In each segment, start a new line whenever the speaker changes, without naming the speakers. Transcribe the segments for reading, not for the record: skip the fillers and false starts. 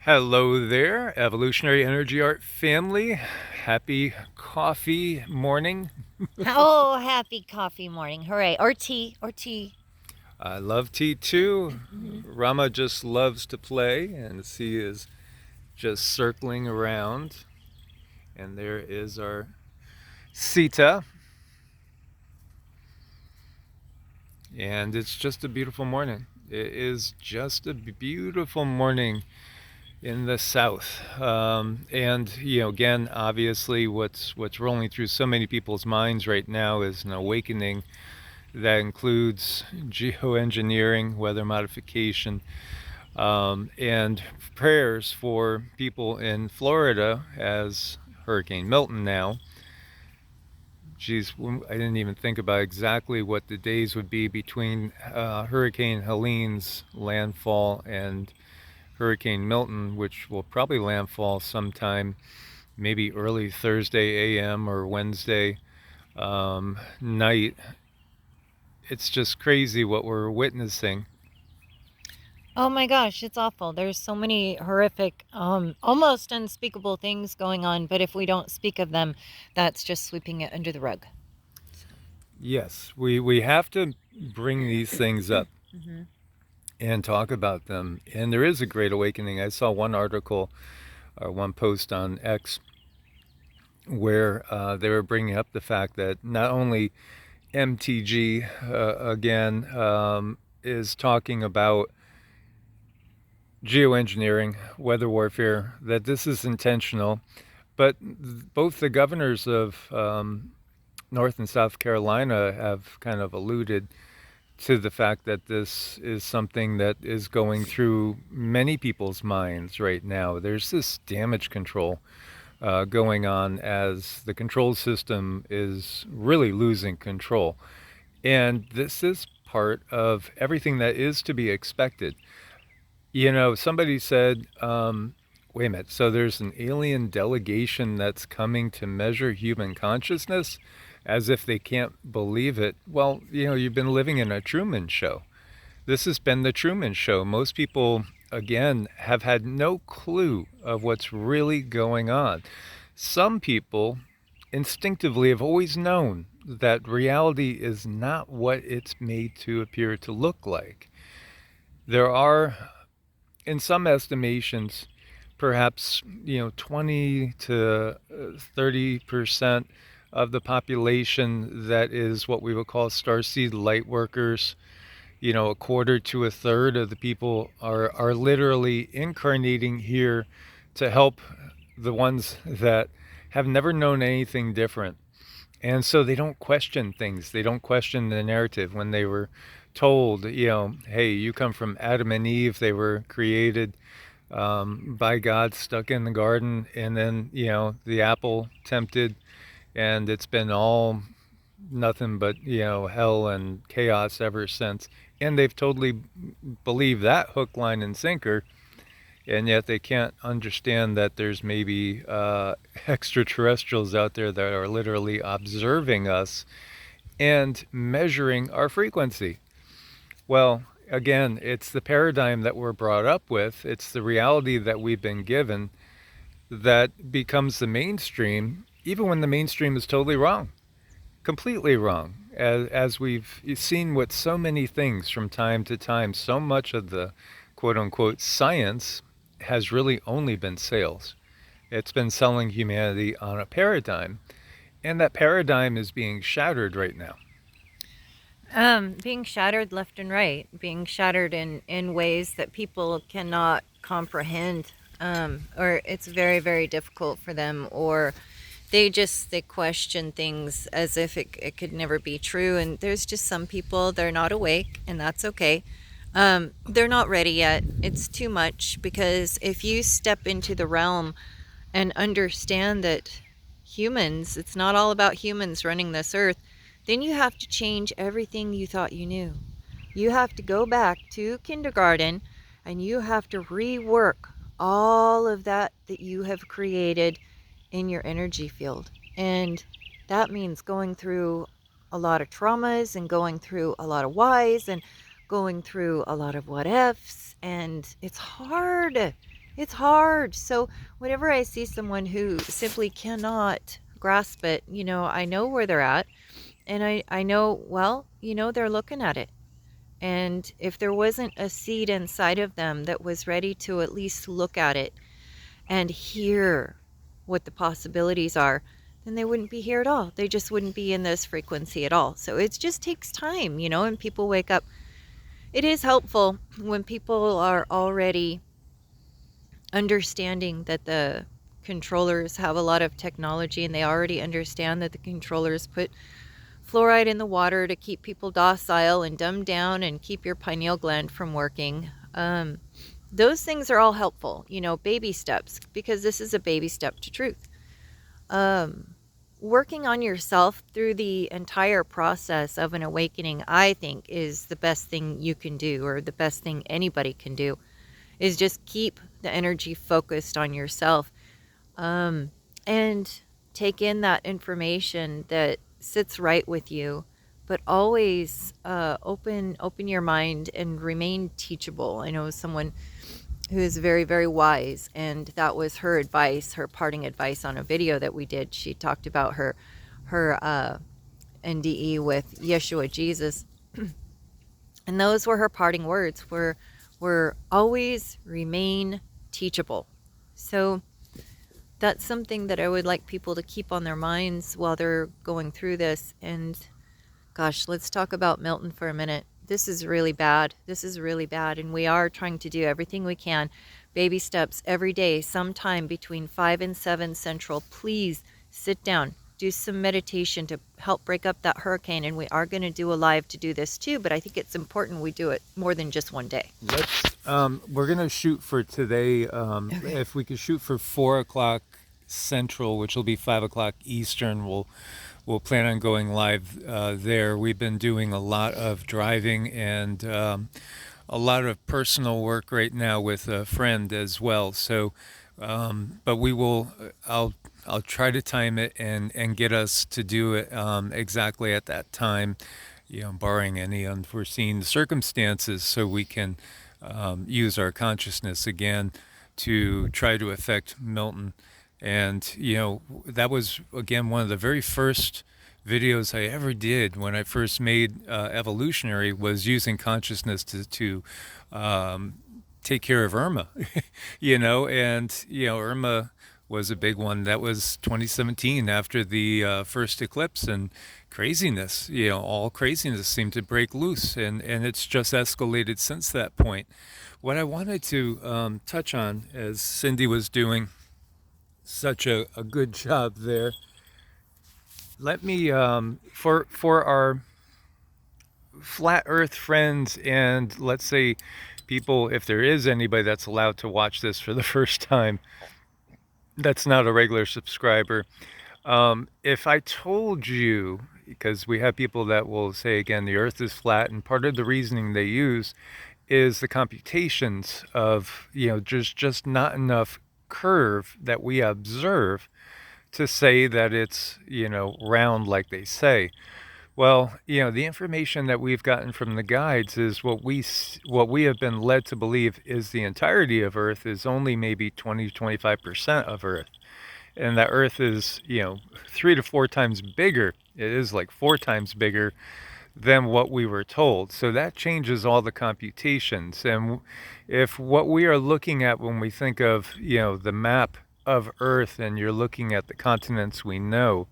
Hello there, Evolutionary Energy Art family. Happy coffee morning.
Oh, happy coffee morning. Hooray. Or tea.
I love tea too.
Hmm.
Rama just loves to play, and he is just circling around. And there is our Sita. And it's just a beautiful morning. It is just a beautiful morning in the south. Again, obviously, what's rolling through so many people's minds right now is an awakening that includes geoengineering, weather modification, and prayers for people in Florida as Hurricane Milton now. Geez, I didn't even think about exactly what the days would be between Hurricane Helene's landfall and Hurricane Milton, which will probably landfall sometime maybe early Thursday a.m. or Wednesday night. It's just crazy what we're witnessing.
Oh my gosh, it's awful. There's so many horrific, almost unspeakable things going on, but if we don't speak of them, that's just sweeping it under the rug.
Yes, we have to bring these things up
Mm-hmm.
and talk about them. And there is a great awakening. I saw one article or one post on X where they were bringing up the fact that not only MTG again is talking about geoengineering, weather warfare, that this is intentional, but both the governors of North and South Carolina have kind of alluded to the fact that this is something that is going through many people's minds right now. There's this damage control going on as the control system is really losing control. And this is part of everything that is to be expected. You know, somebody said, wait a minute, so there's an alien delegation that's coming to measure human consciousness, as if they can't believe it. Well, you know, you've been living in a Truman Show. This has been the Truman Show. Most people, again, have had no clue of what's really going on. Some people instinctively have always known that reality is not what it's made to appear to look like. There are, in some estimations, perhaps 20 to 30% of the population that is what we would call starseed light workers. You know, a quarter to a third of the people are literally incarnating here to help the ones that have never known anything different. And so they don't question things. They don't question the narrative. When they were told, hey, you come from Adam and Eve, they were created by God, stuck in the garden, and then, the apple tempted, and it's been all nothing but, hell and chaos ever since. And they've totally believed that hook, line, and sinker, and yet they can't understand that there's maybe extraterrestrials out there that are literally observing us and measuring our frequency. Well, again, it's the paradigm that we're brought up with, it's the reality that we've been given that becomes the mainstream, even when the mainstream is totally wrong, completely wrong. As we've seen with so many things from time to time, so much of the quote unquote science has really only been sales. It's been selling humanity on a paradigm, and that paradigm is being shattered right now.
Being shattered left and right, being shattered in ways that people cannot comprehend, or it's very, very difficult for them, or they question things as if it could never be true. And there's just some people, they're not awake, and that's okay. They're not ready yet. It's too much, because if you step into the realm and understand that humans, it's not all about humans running this earth, then you have to change everything you thought you knew. You have to go back to kindergarten, and you have to rework all of that you have created in your energy field. And that means going through a lot of traumas, and going through a lot of whys, and going through a lot of what ifs. And it's hard. It's hard. So whenever I see someone who simply cannot grasp it, I know where they're at, and I know, well, they're looking at it. And if there wasn't a seed inside of them that was ready to at least look at it and hear what the possibilities are, then they wouldn't be here at all. They just wouldn't be in this frequency at all. So it just takes time, and people wake up. It is helpful when people are already understanding that the controllers have a lot of technology, and they already understand that the controllers put fluoride in the water to keep people docile and dumb down and keep your pineal gland from working. Those things are all helpful, baby steps, because this is a baby step to truth. Working on yourself through the entire process of an awakening, I think, is the best thing you can do, or the best thing anybody can do, is just keep the energy focused on yourself, and take in that information that sits right with you, but always open your mind and remain teachable. I know someone who is very, very wise, and that was her advice, her parting advice on a video that we did. She talked about her NDE with Yeshua, Jesus, and those were her parting words, were always remain teachable. So that's something that I would like people to keep on their minds while they're going through this. And gosh, let's talk about Milton for a minute. This is really bad. This is really bad. And we are trying to do everything we can. Baby steps every day, sometime between 5 and 7 Central. Please sit down, do some meditation to help break up that hurricane. And we are going to do a live to do this too, but I think it's important we do it more than just one day.
We're going to shoot for today.
Okay.
If we could shoot for 4 o'clock Central, which will be 5 o'clock Eastern, we'll plan on going live there. We've been doing a lot of driving and a lot of personal work right now with a friend as well. So, but we will. I'll try to time it and get us to do it exactly at that time, barring any unforeseen circumstances, so we can use our consciousness again to try to affect Milton. And, that was, again, one of the very first videos I ever did when I first made Evolutionary, was using consciousness to take care of Irma, and, Irma was a big one. That was 2017 after the first eclipse, and craziness, all craziness seemed to break loose, and it's just escalated since that point. What I wanted to touch on, as Cindy was doing such a good job there. Let me, for our flat earth friends, and let's say people, if there is anybody that's allowed to watch this for the first time, that's not a regular subscriber. If I told you, because we have people that will say, again, the earth is flat, and part of the reasoning they use is the computations of, just not enough curve that we observe to say that it's, round like they say. Well, the information that we've gotten from the guides is what we have been led to believe is the entirety of Earth is only maybe 20-25% of Earth. And that Earth is, 3 to 4 times bigger. It is like 4 times bigger than what we were told. So that changes all the computations. And if what we are looking at when we think of, the map of Earth, and you're looking at the continents we know,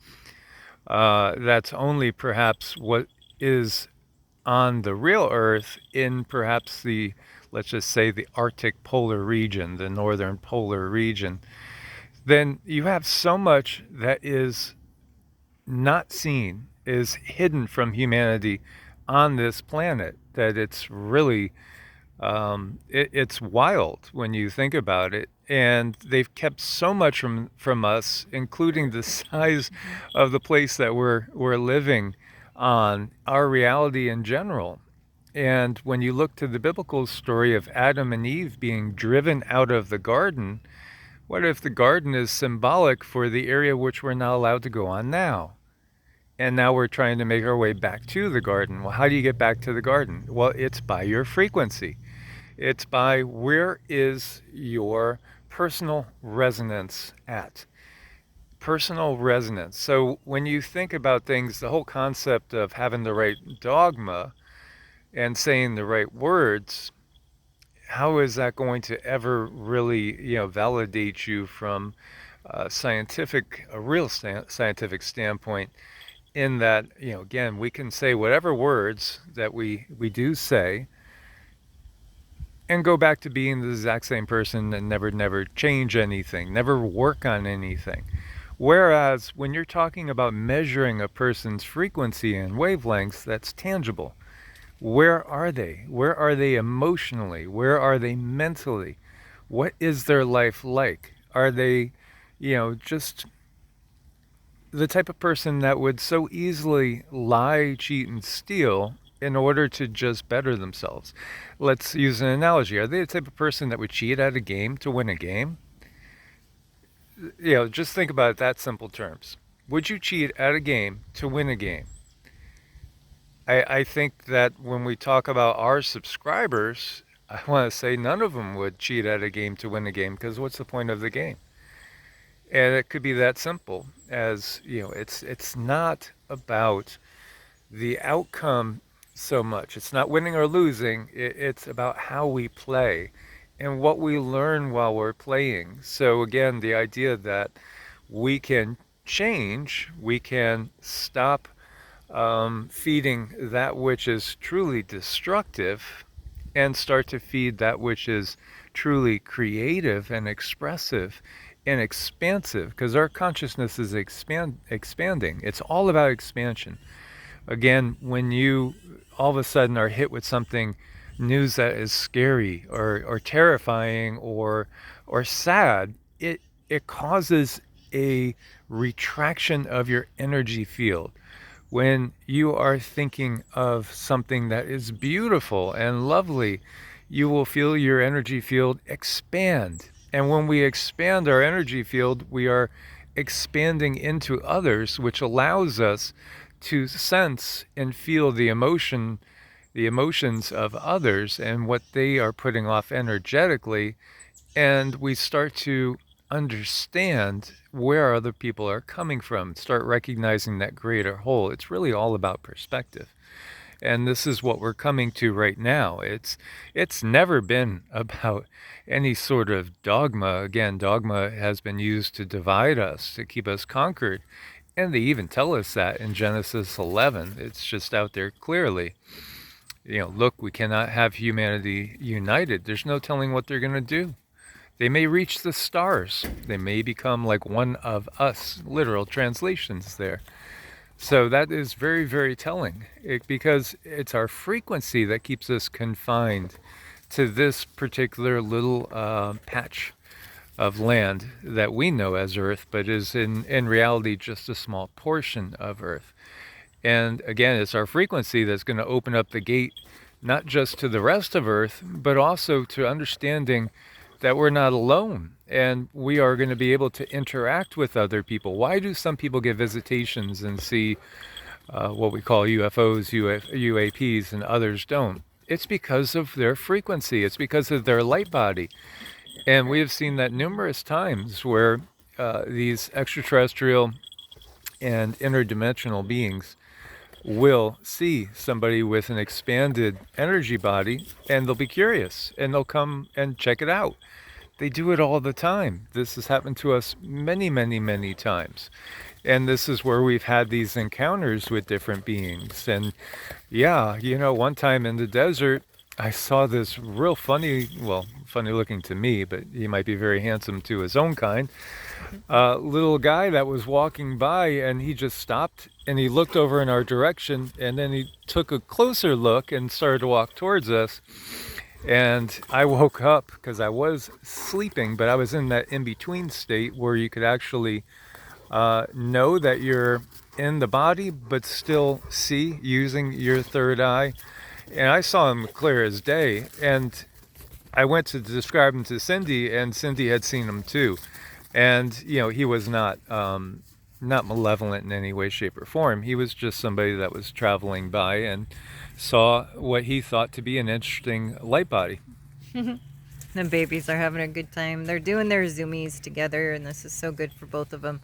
that's only perhaps what is on the real Earth in perhaps the, let's just say, the Arctic polar region, the northern polar region. Then you have so much that is not seen, is hidden from humanity on this planet, that it's really, it's wild when you think about it. And they've kept so much from us, including the size of the place that we're living on, our reality in general. And when you look to the biblical story of Adam and Eve being driven out of the garden, what if the garden is symbolic for the area which we're not allowed to go on now? And now we're trying to make our way back to the garden. Well, how do you get back to the garden? Well, it's by your frequency. It's by where is your personal resonance at? Personal resonance. So when you think about things, the whole concept of having the right dogma and saying the right words, how is that going to ever really, validate you from a real scientific standpoint? In that, again, we can say whatever words that we do say, and go back to being the exact same person and never change anything, never work on anything. Whereas when you're talking about measuring a person's frequency and wavelengths, that's tangible. Where are they? Where are they emotionally? Where are they mentally? What is their life like? Are they, just the type of person that would so easily lie, cheat, and steal in order to just better themselves? Let's use an analogy. Are they the type of person that would cheat at a game to win a game? Just think about it that simple terms. Would you cheat at a game to win a game? I think that when we talk about our subscribers, I want to say none of them would cheat at a game to win a game, because what's the point of the game? And it could be that simple as, it's not about the outcome so much. It's not winning or losing. It's about how we play and what we learn while we're playing. So again, the idea that we can change, we can stop feeding that which is truly destructive and start to feed that which is truly creative and expressive and expansive, because our consciousness is expanding. It's all about expansion. Again, when you all of a sudden are hit with something news that is scary or terrifying or sad, it causes a retraction of your energy field. When you are thinking of something that is beautiful and lovely, you will feel your energy field expand. And when we expand our energy field, we are expanding into others, which allows us to sense and feel the emotions of others and what they are putting off energetically. And we start to understand where other people are coming from, start recognizing that greater whole. It's really all about perspective. And this is what we're coming to right now. It's never been about any sort of dogma. Again, dogma has been used to divide us, to keep us conquered. And they even tell us that in Genesis 11. It's just out there clearly. Look, we cannot have humanity united. There's no telling what they're going to do. They may reach the stars. They may become like one of us. Literal translations there. So that is very, very telling, because it's our frequency that keeps us confined to this particular little patch of land that we know as Earth, but is in reality just a small portion of Earth. And again, it's our frequency that's going to open up the gate, not just to the rest of Earth, but also to understanding that we're not alone, and we are going to be able to interact with other people. Why do some people get visitations and see what we call UFOs, UAPs, and others don't? It's because of their frequency. It's because of their light body. And we have seen that numerous times where these extraterrestrial and interdimensional beings will see somebody with an expanded energy body, and they'll be curious and they'll come and check it out. They do it all the time. This has happened to us many, many, many times. And this is where we've had these encounters with different beings. And yeah, one time in the desert, I saw this real funny looking to me, but he might be very handsome to his own kind, little guy that was walking by, and he just stopped and he looked over in our direction, and then he took a closer look and started to walk towards us. And I woke up because I was sleeping, but I was in that in-between state where you could actually know that you're in the body, but still see using your third eye. And I saw him clear as day. And I went to describe him to Cindy, and Cindy had seen him too. And, he was not malevolent in any way, shape, or form. He was just somebody that was traveling by and saw what he thought to be an interesting light body.
The babies are having a good time. They're doing their zoomies together, and this is so good for both of them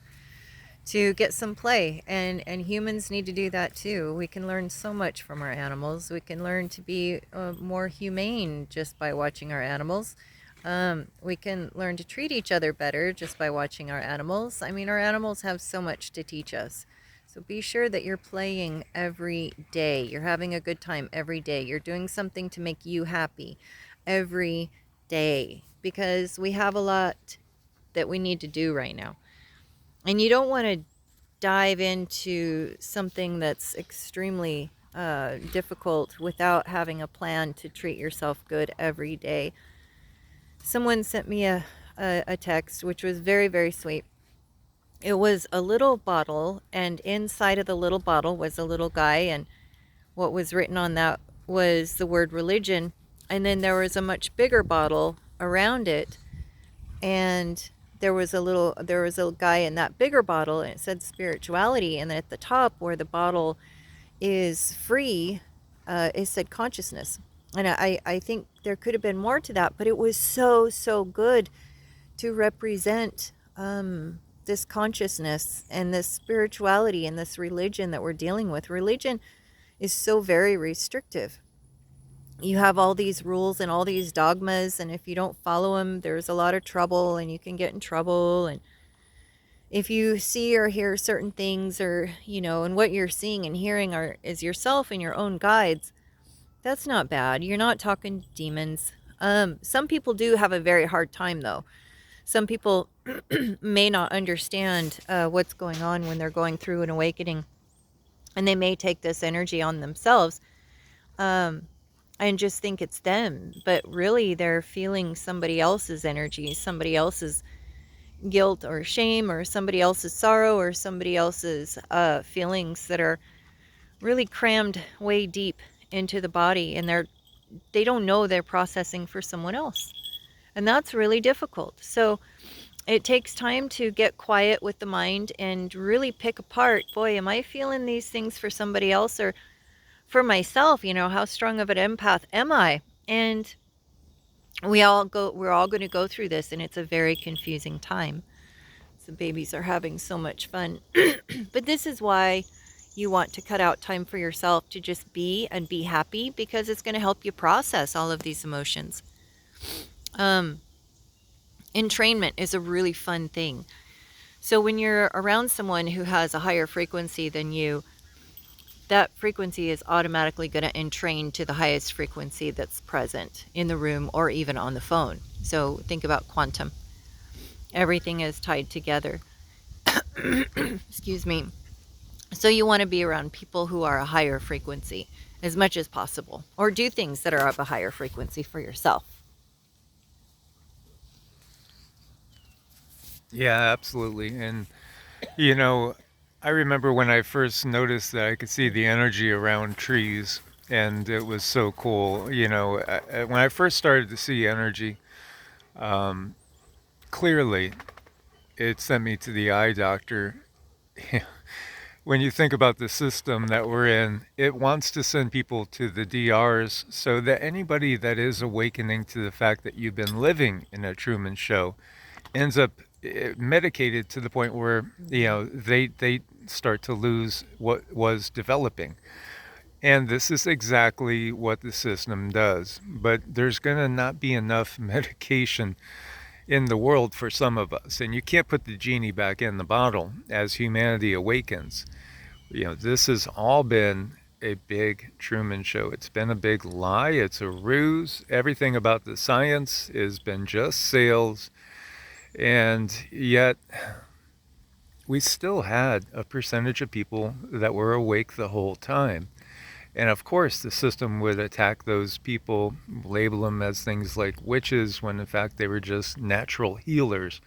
to get some play. And humans need to do that too. We can learn so much from our animals. We can learn to be more humane just by watching our animals. We can learn to treat each other better just by watching our animals. I mean, our animals have so much to teach us. So be sure that you're playing every day. You're having a good time every day. You're doing something to make you happy every day, because we have a lot that we need to do right now. And you don't want to dive into something that's extremely difficult without having a plan to treat yourself good every day. Someone sent me a text, which was very, very sweet. It was a little bottle, and inside of the little bottle was a little guy, and what was written on that was the word religion. And then there was a much bigger bottle around it, and there was a guy in that bigger bottle, and it said spirituality. And then at the top where the bottle is free, it said consciousness. And I think there could have been more to that, but it was so good to represent this consciousness and this spirituality and this religion that we're dealing with. Religion is so very restrictive. You have all these rules and all these dogmas, and if you don't follow them, there's a lot of trouble, and you can get in trouble. And if you see or hear certain things, or and what you're seeing and hearing is yourself and your own guides, that's not bad. You're not talking demons. Some people do have a very hard time, though. Some people may not understand what's going on when they're going through an awakening, and they may take this energy on themselves and just think it's them, but really they're feeling somebody else's energy, somebody else's guilt or shame, or somebody else's sorrow, or somebody else's feelings that are really crammed way deep into the body, and they don't know they're processing for someone else. And that's really difficult. So it takes time to get quiet with the mind and really pick apart, boy, am I feeling these things for somebody else or for myself? How strong of an empath am I? And we're all going to go through this, and it's a very confusing time. The babies are having so much fun. But this is why you want to cut out time for yourself to just be and be happy, because it's going to help you process all of these emotions. Entrainment is a really fun thing. So when you're around someone who has a higher frequency than you, that frequency is automatically going to entrain to the highest frequency that's present in the room or even on the phone. So think about quantum. Everything is tied together. Excuse me. So you want to be around people who are a higher frequency as much as possible, or do things that are of a higher frequency for yourself.
Yeah, absolutely. And, I remember when I first noticed that I could see the energy around trees, and it was so cool. When I first started to see energy, clearly, it sent me to the eye doctor. When you think about the system that we're in, it wants to send people to the DRs so that anybody that is awakening to the fact that you've been living in a Truman Show ends up medicated to the point where they start to lose what was developing. And this is exactly what the system does. But there's going to not be enough medication in the world for some of us. And you can't put the genie back in the bottle as humanity awakens. This has all been a big Truman Show. It's been a big lie. It's a ruse. Everything about the science has been just sales. And yet, we still had a percentage of people that were awake the whole time. And of course, the system would attack those people, label them as things like witches, when in fact they were just natural healers.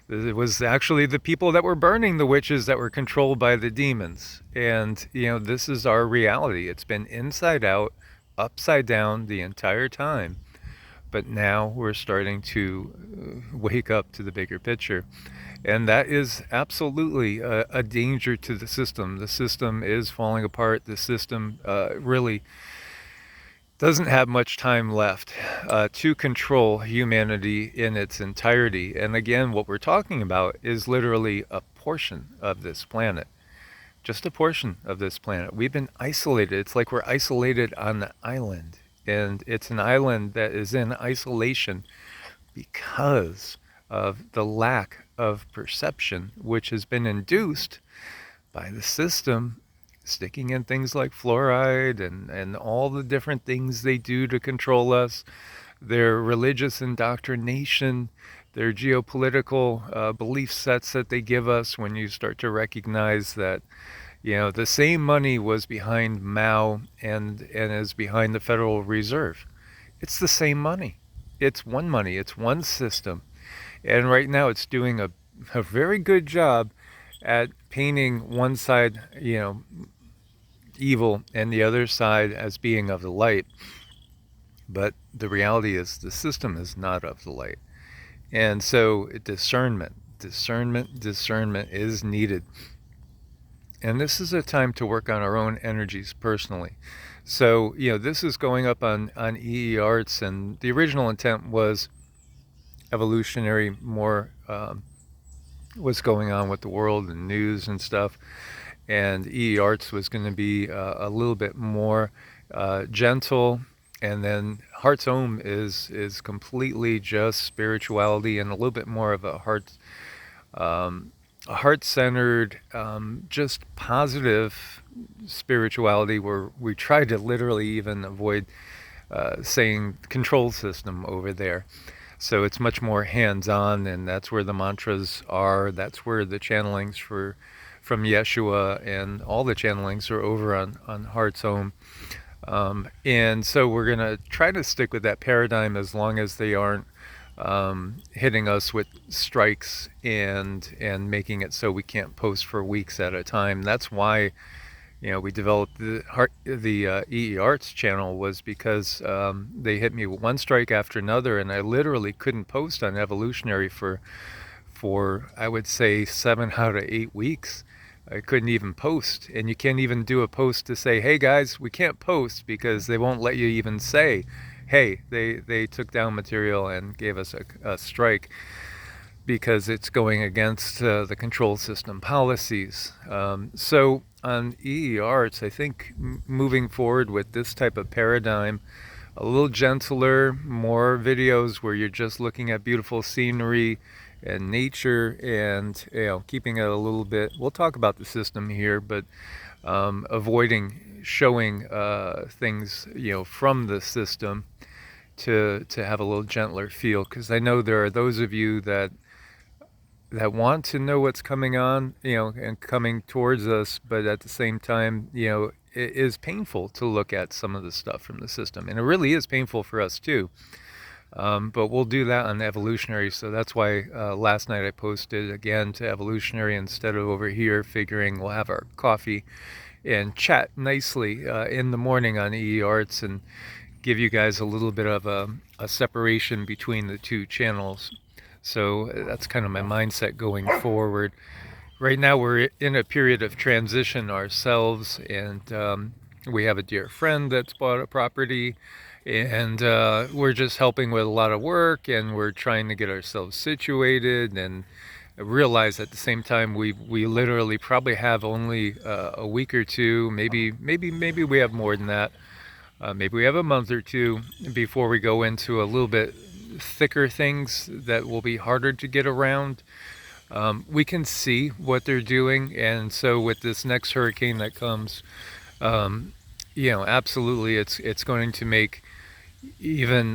It was actually the people that were burning the witches that were controlled by the demons. And, this is our reality. It's been inside out, upside down the entire time. But now we're starting to wake up to the bigger picture. And that is absolutely a danger to the system. The system is falling apart. The system really doesn't have much time left to control humanity in its entirety. And again, what we're talking about is literally a portion of this planet. Just a portion of this planet. We've been isolated. It's like we're isolated on an island. And it's an island that is in isolation because of the lack of perception, which has been induced by the system sticking in things like fluoride and all the different things they do to control us, their religious indoctrination, their geopolitical belief sets that they give us. When you start to recognize that, the same money was behind Mao and is behind the Federal Reserve. It's the same money. It's one money. It's one system. And right now it's doing a very good job at painting one side, evil and the other side as being of the light. But the reality is the system is not of the light. And so discernment is needed. And this is a time to work on our own energies personally. So, this is going up on EEARTS, and the original intent was evolutionary, more what's going on with the world and news and stuff. And EEARTS was going to be a little bit more gentle. And then Heart's Home is completely just spirituality and a little bit more of a heart-centered, just positive spirituality, where we try to literally even avoid saying control system over there. So it's much more hands-on, and that's where the mantras are. That's where the channelings from Yeshua and all the channelings are over on Heart's Home. And so we're going to try to stick with that paradigm as long as they aren't hitting us with strikes and making it so we can't post for weeks at a time. That's why we developed the EEARTS channel, was because they hit me with one strike after another, and I literally couldn't post on evolutionary for I would say 7 out of 8 weeks. I couldn't even post, and you can't even do a post to say, hey guys, we can't post, because they won't let you even say, hey, they took down material and gave us a strike, because it's going against the control system policies. So on EEARTS, I think moving forward with this type of paradigm, a little gentler, more videos where you're just looking at beautiful scenery and nature, and keeping it a little bit, we'll talk about the system here, but avoiding showing things from the system, to have a little gentler feel, because I know there are those of you that want to know what's coming on, and coming towards us, but at the same time, it is painful to look at some of the stuff from the system, and it really is painful for us too. But we'll do that on evolutionary, so that's why last night I posted again to evolutionary instead of over here, figuring we'll have our coffee and chat nicely in the morning on EEARTS, and give you guys a little bit of a separation between the two channels. So that's kind of my mindset going forward. Right now we're in a period of transition ourselves, and we have a dear friend that's bought a property, and we're just helping with a lot of work, and we're trying to get ourselves situated, and realize at the same time we literally probably have only a week or two, maybe we have more than that. Maybe we have a month or two before we go into a little bit thicker things that will be harder to get around. We can see what they're doing, and so with this next hurricane that comes, absolutely it's going to make even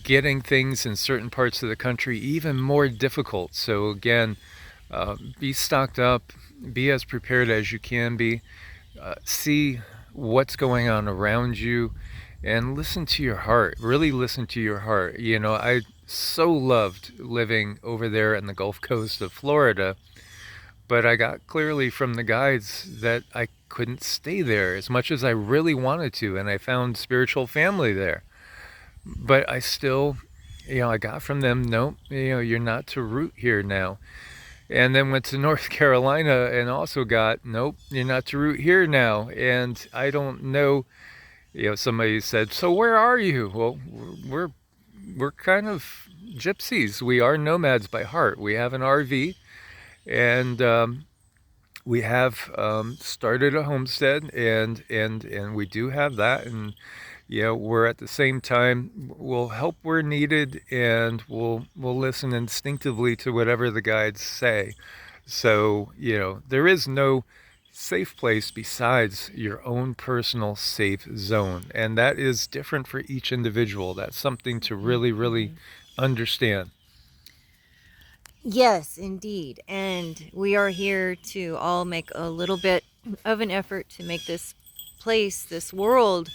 getting things in certain parts of the country even more difficult. So again, be stocked up, be as prepared as you can be, see what's going on around you, and listen to your heart. Really listen to your heart. I so loved living over there in the Gulf Coast of Florida, but I got clearly from the guides that I couldn't stay there as much as I really wanted to, and I found spiritual family there. But I still, I got from them, no, you're not to root here now. And then went to North Carolina and also got, nope, you're not to root here now. And I don't know Somebody said, "So where are you?" Well, we're we're kind of gypsies. We are nomads by heart. We have an RV, and we have started a homestead, and we do have that, and we're at the same time we'll help where needed, and we'll listen instinctively to whatever the guides say. So there is no safe place besides your own personal safe zone, and that is different for each individual. That's something to really understand.
Yes, indeed. And we are here to all make a little bit of an effort to make this place, this world,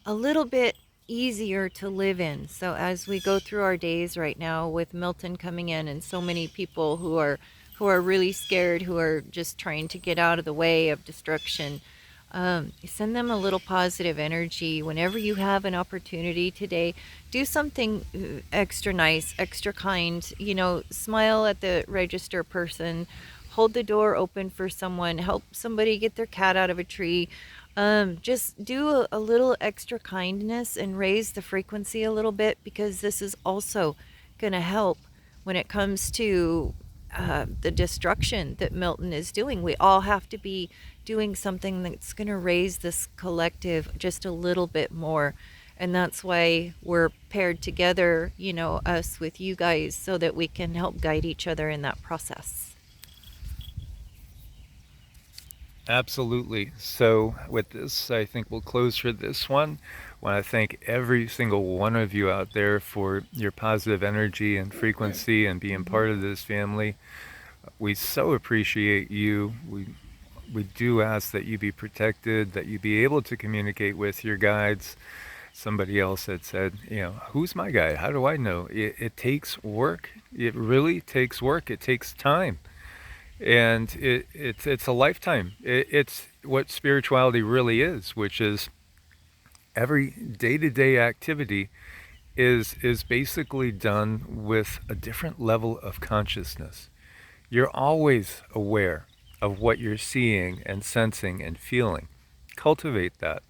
a little bit easier to live in. So as we go through our days right now with Milton coming in and so many people who are really scared, who are just trying to get out of the way of destruction, send them a little positive energy. Whenever you have an opportunity today, do something extra nice, extra kind. Smile at the register person, hold the door open for someone, help somebody get their cat out of a tree. Just do a little extra kindness and raise the frequency a little bit, because this is also going to help when it comes to the destruction that Milton is doing. We all have to be doing something that's going to raise this collective just a little bit more. And that's why we're paired together, us with you guys, so that we can help guide each other in that process.
Absolutely. So, with this, I think we'll close for this one. I want to thank every single one of you out there for your positive energy and frequency and being part of this family. We so appreciate you. We do ask that you be protected, that you be able to communicate with your guides. Somebody else had said, who's my guide? How do I know? It takes work. It really takes work. It takes time. And it's a lifetime. It's what spirituality really is, which is every day-to-day activity is basically done with a different level of consciousness. You're always aware of what you're seeing and sensing and feeling. Cultivate that.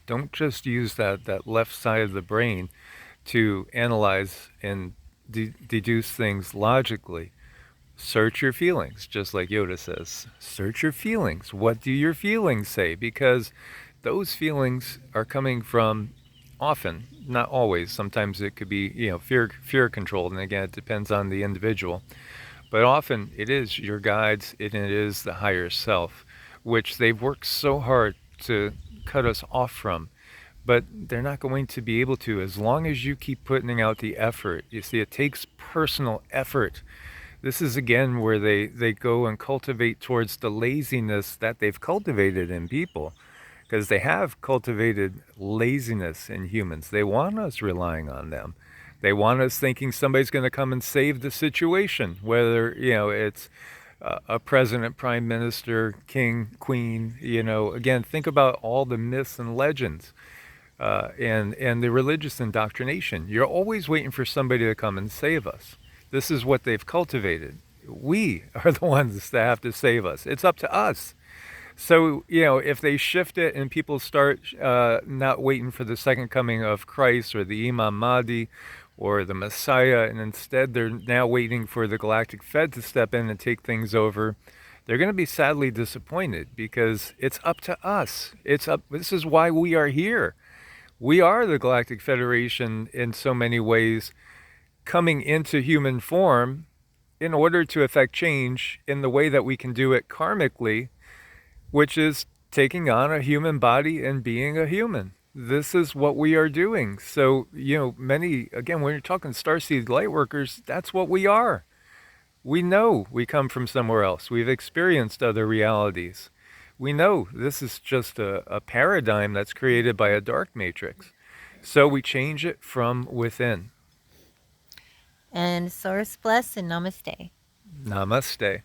Don't just use that left side of the brain to analyze and deduce things logically. Search your feelings, just like Yoda says. Search your feelings. What do your feelings say? Because those feelings are coming from, often, not always, sometimes it could be, fear controlled, and again, it depends on the individual. But often it is your guides and it is the higher self, which they've worked so hard to cut us off from. But they're not going to be able to as long as you keep putting out the effort. You see, it takes personal effort. This is again where they go and cultivate towards the laziness that they've cultivated in people, because they have cultivated laziness in humans. They want us relying on them. They want us thinking somebody's going to come and save the situation, whether it's a president, prime minister, king, queen. Again, think about all the myths and legends, and the religious indoctrination. You're always waiting for somebody to come and save us. This is what they've cultivated. We are the ones that have to save us. It's up to us. So, if they shift it and people start not waiting for the second coming of Christ or the Imam Mahdi or the Messiah, and instead they're now waiting for the Galactic Fed to step in and take things over, they're going to be sadly disappointed, because it's up to us. This is why we are here. We are the Galactic Federation in so many ways, coming into human form in order to affect change in the way that we can do it karmically, which is taking on a human body and being a human. This is what we are doing. So, many, again, when you're talking starseed lightworkers, that's what we are. We know we come from somewhere else. We've experienced other realities. We know this is just a paradigm that's created by a dark matrix. So we change it from within.
And source bless and namaste.
Namaste.